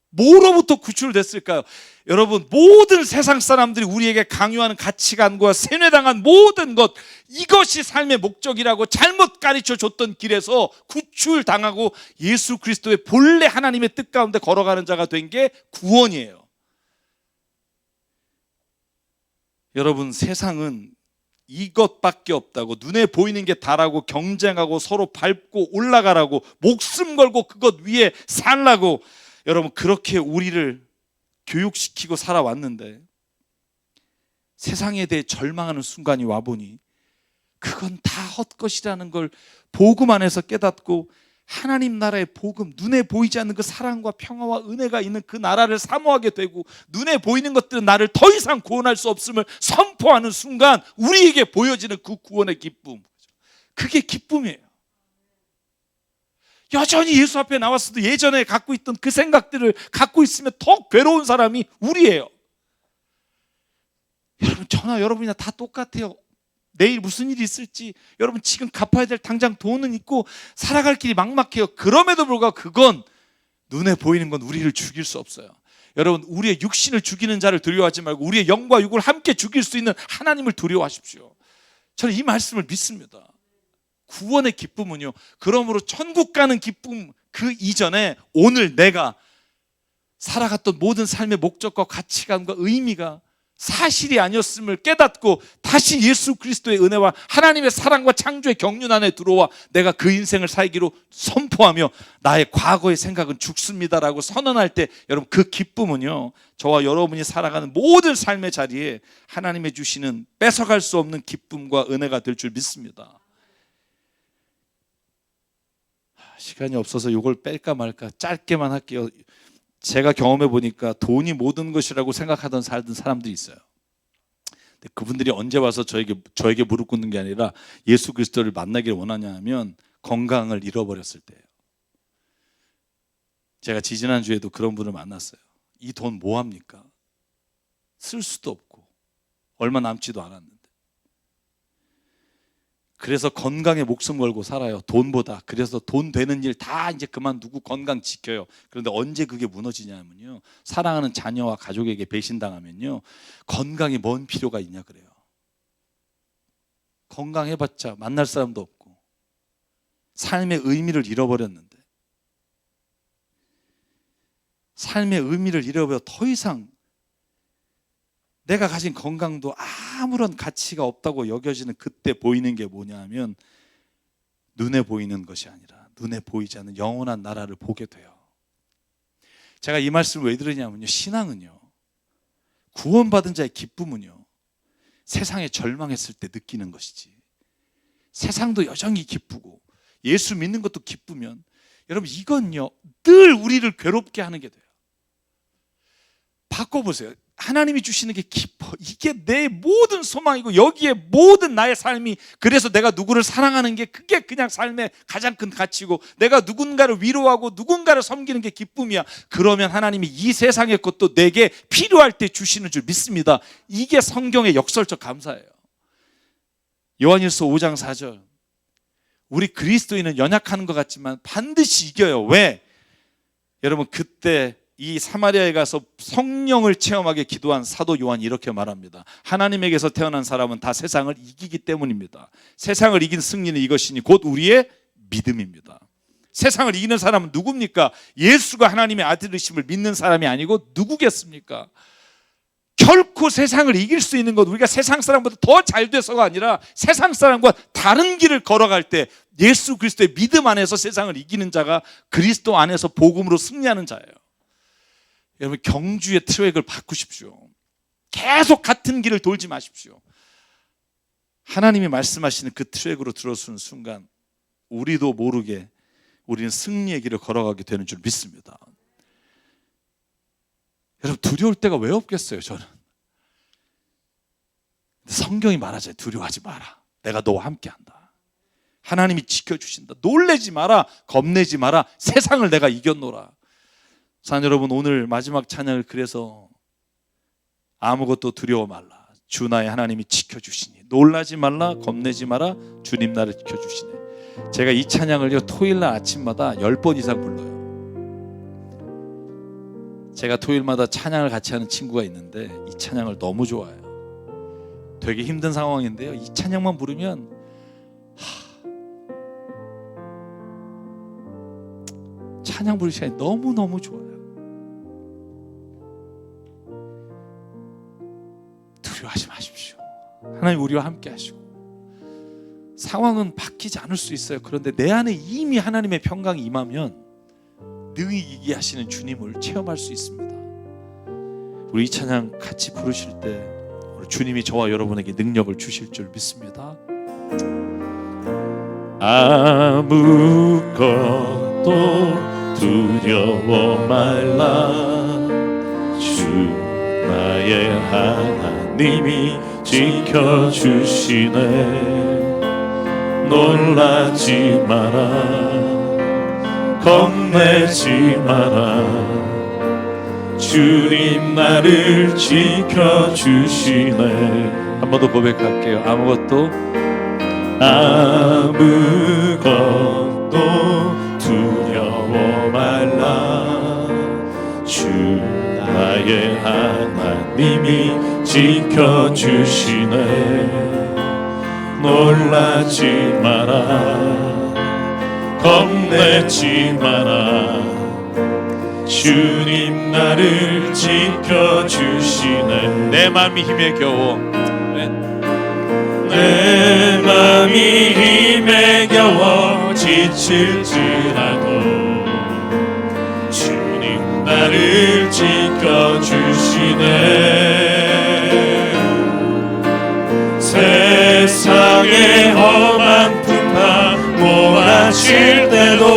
[SPEAKER 1] 뭐로부터 구출됐을까요? 여러분 모든 세상 사람들이 우리에게 강요하는 가치관과 세뇌당한 모든 것, 이것이 삶의 목적이라고 잘못 가르쳐 줬던 길에서 구출당하고 예수 그리스도의 본래 하나님의 뜻 가운데 걸어가는 자가 된 게 구원이에요. 여러분 세상은 이것밖에 없다고, 눈에 보이는 게 다라고 경쟁하고 서로 밟고 올라가라고 목숨 걸고 그것 위에 살라고 여러분 그렇게 우리를 교육시키고 살아왔는데, 세상에 대해 절망하는 순간이 와보니 그건 다 헛것이라는 걸 복음 안에서 깨닫고 하나님 나라의 복음, 눈에 보이지 않는 그 사랑과 평화와 은혜가 있는 그 나라를 사모하게 되고, 눈에 보이는 것들은 나를 더 이상 구원할 수 없음을 선포하는 순간 우리에게 보여지는 그 구원의 기쁨, 그게 기쁨이에요. 여전히 예수 앞에 나왔어도 예전에 갖고 있던 그 생각들을 갖고 있으면 더 괴로운 사람이 우리예요. 여러분 저나 여러분이나 다 똑같아요. 내일 무슨 일이 있을지, 여러분 지금 갚아야 될 당장 돈은 있고 살아갈 길이 막막해요. 그럼에도 불구하고 그건 눈에 보이는 건 우리를 죽일 수 없어요. 여러분 우리의 육신을 죽이는 자를 두려워하지 말고 우리의 영과 육을 함께 죽일 수 있는 하나님을 두려워하십시오. 저는 이 말씀을 믿습니다. 구원의 기쁨은요, 그러므로 천국 가는 기쁨 그 이전에 오늘 내가 살아갔던 모든 삶의 목적과 가치관과 의미가 사실이 아니었음을 깨닫고 다시 예수 그리스도의 은혜와 하나님의 사랑과 창조의 경륜 안에 들어와 내가 그 인생을 살기로 선포하며 나의 과거의 생각은 죽습니다라고 선언할 때, 여러분 그 기쁨은요, 저와 여러분이 살아가는 모든 삶의 자리에 하나님의 주시는 뺏어갈 수 없는 기쁨과 은혜가 될 줄 믿습니다. 시간이 없어서 이걸 뺄까 말까 짧게만 할게요. 제가 경험해 보니까 돈이 모든 것이라고 생각하던 살던 사람들이 있어요. 근데 그분들이 언제 와서 저에게 무릎 꿇는 게 아니라 예수 그리스도를 만나기를 원하냐 하면 건강을 잃어버렸을 때예요. 제가 지지난주에도 그런 분을 만났어요. 이 돈 뭐 합니까? 쓸 수도 없고 얼마 남지도 않았는데. 그래서 건강에 목숨 걸고 살아요. 돈보다. 그래서 돈 되는 일 다 이제 그만두고 건강 지켜요. 그런데 언제 그게 무너지냐면요, 사랑하는 자녀와 가족에게 배신당하면요, 건강에 뭔 필요가 있냐 그래요. 건강해봤자 만날 사람도 없고 삶의 의미를 잃어버렸는데, 삶의 의미를 잃어버려 더 이상 내가 가진 건강도 아무런 가치가 없다고 여겨지는 그때 보이는 게 뭐냐 하면, 눈에 보이는 것이 아니라 눈에 보이지 않는 영원한 나라를 보게 돼요. 제가 이 말씀을 왜 드리냐면요, 신앙은요, 구원받은 자의 기쁨은요, 세상에 절망했을 때 느끼는 것이지, 세상도 여전히 기쁘고 예수 믿는 것도 기쁘면, 여러분 이건요 늘 우리를 괴롭게 하는 게 돼요. 바꿔보세요. 하나님이 주시는 게 기뻐, 이게 내 모든 소망이고 여기에 모든 나의 삶이, 그래서 내가 누구를 사랑하는 게 그게 그냥 삶의 가장 큰 가치고, 내가 누군가를 위로하고 누군가를 섬기는 게 기쁨이야. 그러면 하나님이 이 세상의 것도 내게 필요할 때 주시는 줄 믿습니다. 이게 성경의 역설적 감사예요. 요한일서 5장 4절, 우리 그리스도인은 연약하는 것 같지만 반드시 이겨요. 왜? 여러분 그때 이 사마리아에 가서 성령을 체험하게 기도한 사도 요한이 이렇게 말합니다. 하나님에게서 태어난 사람은 다 세상을 이기기 때문입니다. 세상을 이긴 승리는 이것이니 곧 우리의 믿음입니다. 세상을 이기는 사람은 누굽니까? 예수가 하나님의 아들이심을 믿는 사람이 아니고 누구겠습니까? 결코 세상을 이길 수 있는 것, 우리가 세상 사람보다 더 잘 돼서가 아니라 세상 사람과 다른 길을 걸어갈 때 예수 그리스도의 믿음 안에서 세상을 이기는 자가 그리스도 안에서 복음으로 승리하는 자예요. 여러분 경주의 트랙을 바꾸십시오. 계속 같은 길을 돌지 마십시오. 하나님이 말씀하시는 그 트랙으로 들어서는 순간 우리도 모르게 우리는 승리의 길을 걸어가게 되는 줄 믿습니다. 여러분 두려울 때가 왜 없겠어요? 저는 성경이 말하잖아요. 두려워하지 마라, 내가 너와 함께한다. 하나님이 지켜주신다. 놀래지 마라, 겁내지 마라, 세상을 내가 이겼노라. 사랑 여러분, 오늘 마지막 찬양을 그래서 아무것도 두려워 말라, 주 나의 하나님이 지켜주시니, 놀라지 말라, 겁내지 마라, 주님 나를 지켜주시니. 제가 이 찬양을요 토요일날 아침마다 10번 이상 불러요. 제가 토요일마다 찬양을 같이 하는 친구가 있는데 이 찬양을 너무 좋아해요. 되게 힘든 상황인데요, 이 찬양만 부르면 찬양 부르는 시간이 너무너무 좋아요. 두려워하지 마십시오. 하나님 우리와 함께 하시고, 상황은 바뀌지 않을 수 있어요. 그런데 내 안에 이미 하나님의 평강이 임하면 능히 이기게 하시는 주님을 체험할 수 있습니다. 우리 이 찬양 같이 부르실 때 우리 주님이 저와 여러분에게 능력을 주실 줄 믿습니다. 아무것도 두려워 말라, 주 나의 하나님이 지켜주시네. 놀라지 마라, 겁내지 마라, 주님 나를 지켜주시네. 한 번 더 고백할게요. 아무것도 두려워 말라, 주 나의 하나님이 지켜주시네. 놀라지 마라, 겁내지 마라, 주님 나를 지켜주시네. 내 맘이 힘에 겨워, 내 맘이 힘에 겨워 지칠지라도 주님 나를 지켜주시네. 세상의 험한 풍파 몰아칠 때도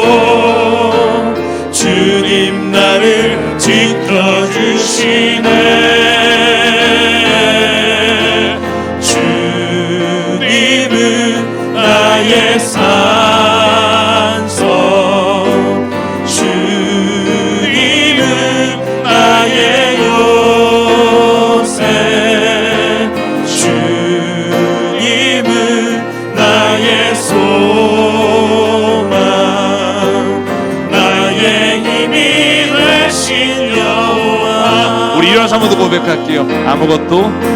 [SPEAKER 1] 주님 나를 지켜주시네. 주님은 나의 산성, 주님은 나의 요새, 주님은 나의 소망, 나의 힘이 되신 여호와. 우리 일어나서 한번 더 고백할게요. 아무것도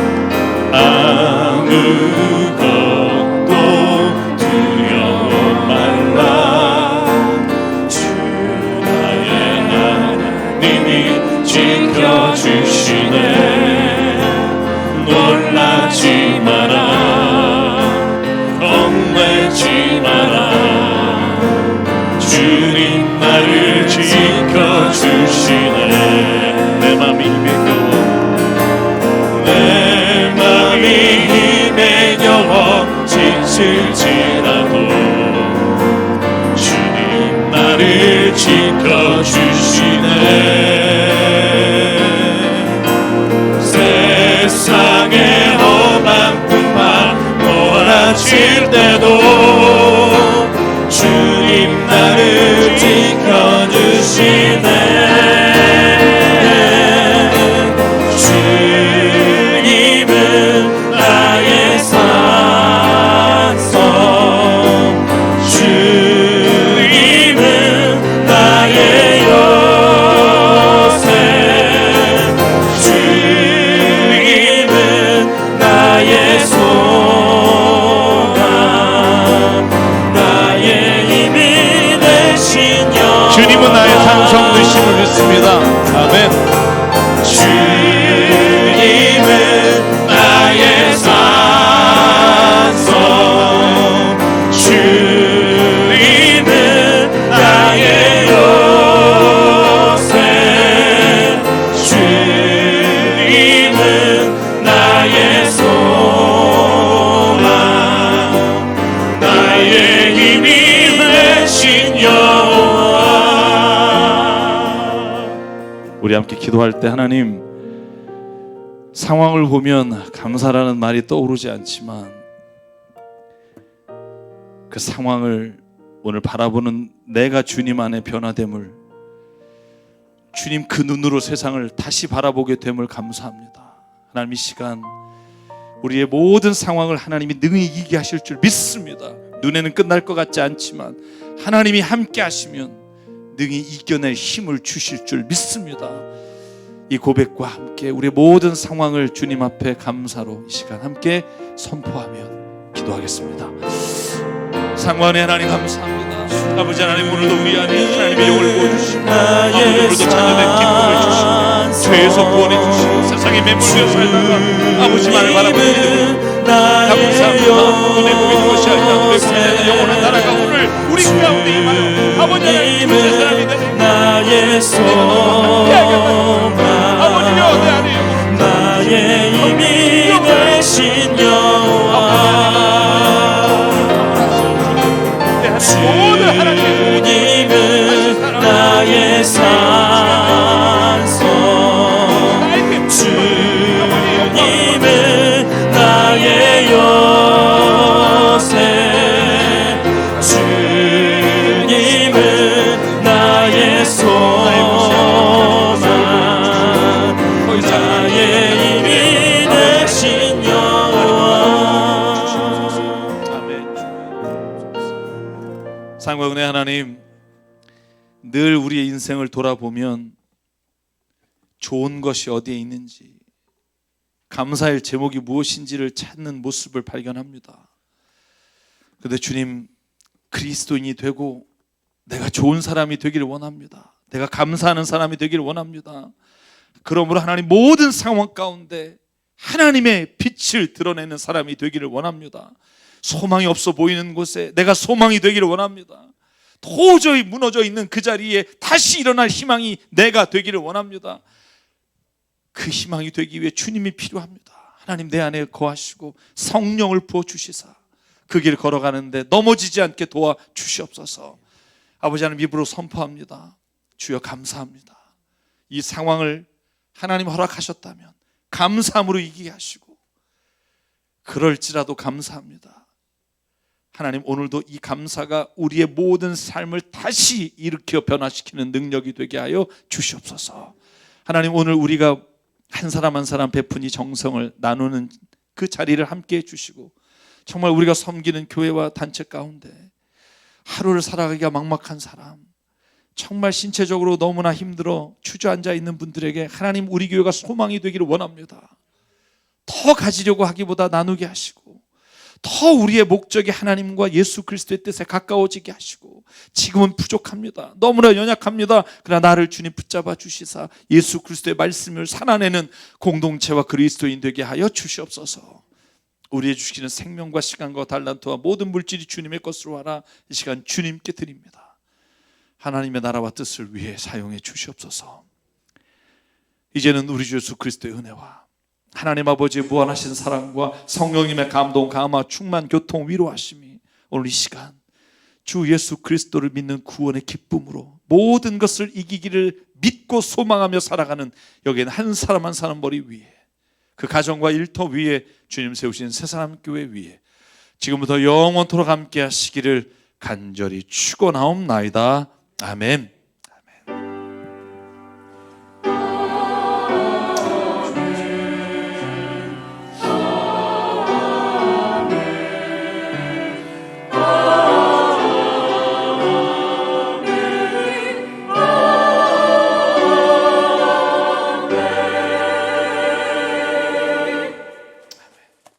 [SPEAKER 2] 넘어질지라도 주님 나를 지켜주시네. 세상의 험한 풍만 몰아칠 때도 주님 나를 지켜주시네. 주님은 나의 산성, 주님은 나의 요새, 주님은 나의 소망, 나의 힘이 되신 영.
[SPEAKER 1] 주님은 나의 산성 되심을 믿습니다. 아멘.
[SPEAKER 2] 주님은 나의 산성, 주님은 나의 요새, 주님은 나의 소망, 나의 힘이 되신 여호와.
[SPEAKER 1] 우리 함께 기도할 때 하나님, 상황을 보면 감사라는 말이 떠오르지 않지만 그 상황을 오늘 바라보는 내가 주님 안에 변화됨을, 주님 그 눈으로 세상을 다시 바라보게 됨을 감사합니다. 하나님, 이 시간 우리의 모든 상황을 하나님이 능히 이기게 하실 줄 믿습니다. 눈에는 끝날 것 같지 않지만 하나님이 함께 하시면 능히 이겨낼 힘을 주실 줄 믿습니다. 이 고백과 함께 우리의 모든 상황을 주님 앞에 감사로 이 시간 함께 선포하며 기도하겠습니다. 상관의 하나님 감사합니다. 아버지 하나님, 오늘도 우리 안에 하나님의 영을 부어주시고 오늘도 자녀된 기쁨을 주시고 죄에서 구원해 주시고 세상에 매몰되어 살다가 아버지만을 바라보는 믿음으로 감사합니다. 눈에 보이는 것이 아니라 눈에 보이는 영원한 나라가 오늘 우리 가운데 임하여 아버지 하나님 주의 사람이 되는
[SPEAKER 2] 나의 소망,
[SPEAKER 1] 아버지여 내 안에
[SPEAKER 2] 나의 힘이 되신 여호와. 주님은 나의 산성, 주님은 나의 요새, 주님은 나의 소망, 나의 힘이 되신 여호와.
[SPEAKER 1] 상과 은혜 하나님, 늘 우리의 인생을 돌아보면 좋은 것이 어디에 있는지, 감사할 제목이 무엇인지를 찾는 모습을 발견합니다. 그런데 주님, 그리스도인이 되고 내가 좋은 사람이 되기를 원합니다. 내가 감사하는 사람이 되기를 원합니다. 그러므로 하나님, 모든 상황 가운데 하나님의 빛을 드러내는 사람이 되기를 원합니다. 소망이 없어 보이는 곳에 내가 소망이 되기를 원합니다. 도저히 무너져 있는 그 자리에 다시 일어날 희망이 내가 되기를 원합니다. 그 희망이 되기 위해 주님이 필요합니다. 하나님, 내 안에 거하시고 성령을 부어주시사 그 길 걸어가는데 넘어지지 않게 도와주시옵소서. 아버지 하나님, 입으로 선포합니다. 주여 감사합니다. 이 상황을 하나님 허락하셨다면 감사함으로 이기게 하시고, 그럴지라도 감사합니다. 하나님, 오늘도 이 감사가 우리의 모든 삶을 다시 일으켜 변화시키는 능력이 되게 하여 주시옵소서. 하나님, 오늘 우리가 한 사람 한 사람 베푼 이 정성을 나누는 그 자리를 함께 해주시고, 정말 우리가 섬기는 교회와 단체 가운데 하루를 살아가기가 막막한 사람, 정말 신체적으로 너무나 힘들어 주저앉아 있는 분들에게 하나님, 우리 교회가 소망이 되기를 원합니다. 더 가지려고 하기보다 나누게 하시고, 더 우리의 목적이 하나님과 예수 그리스도의 뜻에 가까워지게 하시고, 지금은 부족합니다. 너무나 연약합니다. 그러나 나를 주님 붙잡아 주시사 예수 그리스도의 말씀을 살아내는 공동체와 그리스도인 되게 하여 주시옵소서. 우리의 주시는 생명과 시간과 달란트와 모든 물질이 주님의 것으로 하라. 이 시간 주님께 드립니다. 하나님의 나라와 뜻을 위해 사용해 주시옵소서. 이제는 우리 주 예수 그리스도의 은혜와 하나님 아버지의 무한하신 사랑과 성령님의 감동, 감화, 충만, 교통, 위로하심이 오늘 이 시간 주 예수 그리스도를 믿는 구원의 기쁨으로 모든 것을 이기기를 믿고 소망하며 살아가는 여기엔 한 사람 한 사람 머리 위에, 그 가정과 일터 위에 주님 세우신 새사람교회 위에 지금부터 영원토록 함께 하시기를 간절히 축원하옵나이다. 아멘.